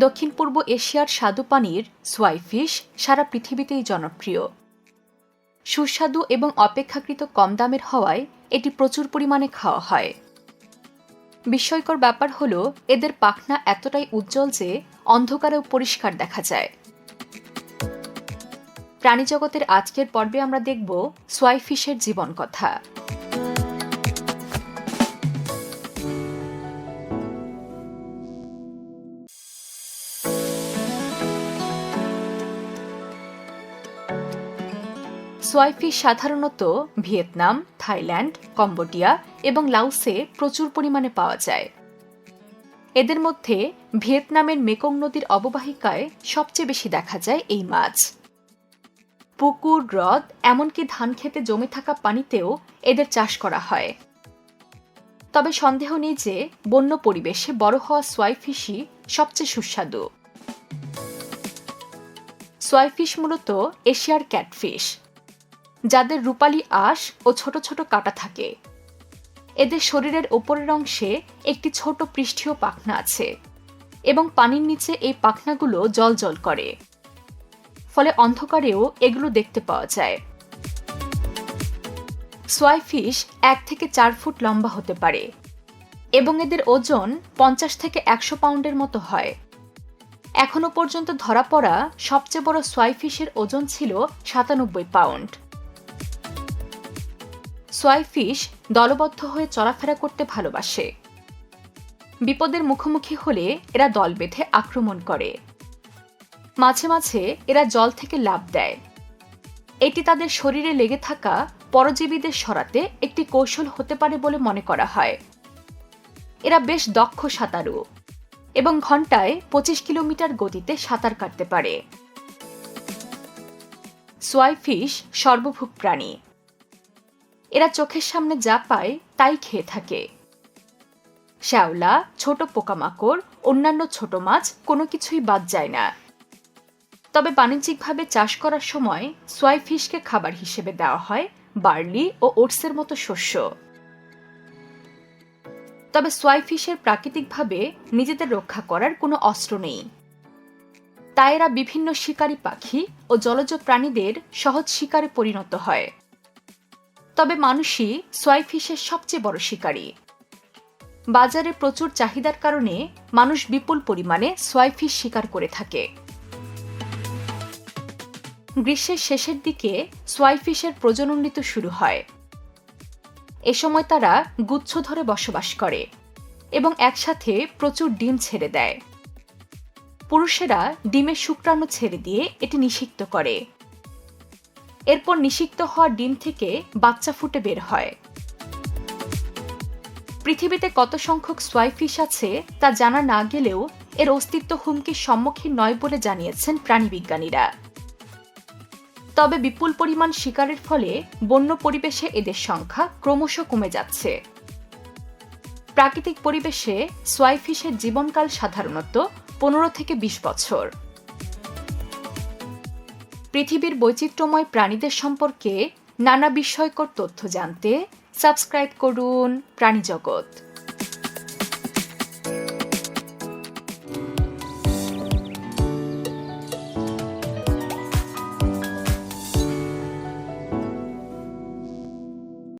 দক্ষিণ পূর্ব এশিয়ার স্বাদু পানির সোয়াইফিশ সারা পৃথিবীতেই জনপ্রিয়। সুস্বাদু এবং অপেক্ষাকৃত কম দামের হওয়ায় এটি প্রচুর পরিমাণে খাওয়া হয়। বিস্ময়কর ব্যাপার হল এদের পাখনা এতটাই উজ্জ্বল যে অন্ধকারেও পরিষ্কার দেখা যায়। প্রাণীজগতের আজকের পর্বে আমরা দেখব সোয়াইফিশের জীবন কথা। সোয়াইফিশ সাধারণত ভিয়েতনাম, থাইল্যান্ড, কম্বোডিয়া এবং লাওসে প্রচুর পরিমাণে পাওয়া যায়। এদের মধ্যে ভিয়েতনামের মেকং নদীর অববাহিকায় সবচেয়ে বেশি দেখা যায় এই মাছ। পুকুর, হ্রদ, এমনকি ধান খেতে জমে থাকা পানিতেও এদের চাষ করা হয়। তবে সন্দেহ নেই যে বন্য পরিবেশে বড় হওয়া সোয়াইফিশই সবচেয়ে সুস্বাদু। সোয়াইফিশ মূলত এশিয়ার ক্যাটফিশ, যাদের রূপালী আঁশ ও ছোট ছোট কাঁটা থাকে। এদের শরীরের ওপরের অংশে একটি ছোট পৃষ্ঠীয় পাখনা আছে এবং পানির নিচে এই পাখনাগুলো জ্বলজ্বল করে, ফলে অন্ধকারেও এগুলো দেখতে পাওয়া যায়। সোয়াইফিশ 1 থেকে 4 ফুট লম্বা হতে পারে এবং এদের ওজন 50 থেকে 100 পাউন্ডের মতো হয়। এখনো পর্যন্ত ধরা পড়া সবচেয়ে বড় সোয়াইফিশের ওজন ছিল 97 পাউন্ড। সোয়াইফিশ দলবদ্ধ হয়ে চলাফেরা করতে ভালোবাসে। বিপদের মুখোমুখি হলে এরা দল বেঁধে আক্রমণ করে। মাঝে মাঝে এরা জল থেকে লাফ দেয়। এটি তাদের শরীরে লেগে থাকা পরজীবীদের সরাতে একটি কৌশল হতে পারে বলে মনে করা হয়। এরা বেশ দক্ষ সাঁতারু এবং ঘন্টায় 25 কিলোমিটার গতিতে সাঁতার কাটতে পারে। সোয়াইফিশ সর্বভুক প্রাণী। এরা চোখের সামনে যা পায় তাই খেয়ে থাকে। শ্যাওলা, ছোট পোকামাকড়, অন্যান্য ছোট মাছ কোনো কিছুই বাদ যায় না। তবে বাণিজ্যিকভাবে চাষ করার সময় সোয়াইফিশকে খাবার হিসেবে দেওয়া হয় বার্লি ও ওটসের মতো শস্য। তবে সোয়াইফিশের প্রাকৃতিকভাবে নিজেদের রক্ষা করার কোনো অস্ত্র নেই। তাই এরা বিভিন্ন শিকারী পাখি ও জলজ প্রাণীদের সহজ শিকারে পরিণত হয়। তবে মানুষই সোয়াইফিশের সবচেয়ে বড় শিকারী। বাজারে প্রচুর চাহিদার কারণে মানুষ বিপুল পরিমাণে সোয়াইফিশ শিকার করে থাকে। গ্রীষ্মের শেষের দিকে সোয়াইফিশের প্রজনন ঋতু শুরু হয়। এ সময় তারা গুচ্ছ ধরে বসবাস করে এবং একসাথে প্রচুর ডিম ছেড়ে দেয়। পুরুষেরা ডিমের শুক্রাণু ছেড়ে দিয়ে এটি নিষিক্ত করে। এরপর নিষিক্ত হওয়া ডিম থেকে বাচ্চা ফুটে বের হয়। পৃথিবীতে কত সংখ্যক সোয়াইফিশ আছে তা জানা না গেলেও এর অস্তিত্ব হুমকির সম্মুখীন নয় বলে জানিয়েছেন প্রাণীবিজ্ঞানীরা। তবে বিপুল পরিমাণ শিকারের ফলে বন্য পরিবেশে এদের সংখ্যা ক্রমশ কমে যাচ্ছে। প্রাকৃতিক পরিবেশে সোয়াইফিশের জীবনকাল সাধারণত 15 থেকে 20 বছর। পৃথিবীর বৈচিত্র্যময় প্রাণীদের সম্পর্কে নানা বিস্ময়কর তথ্য জানতে সাবস্ক্রাইব করুন প্রাণীজগৎ।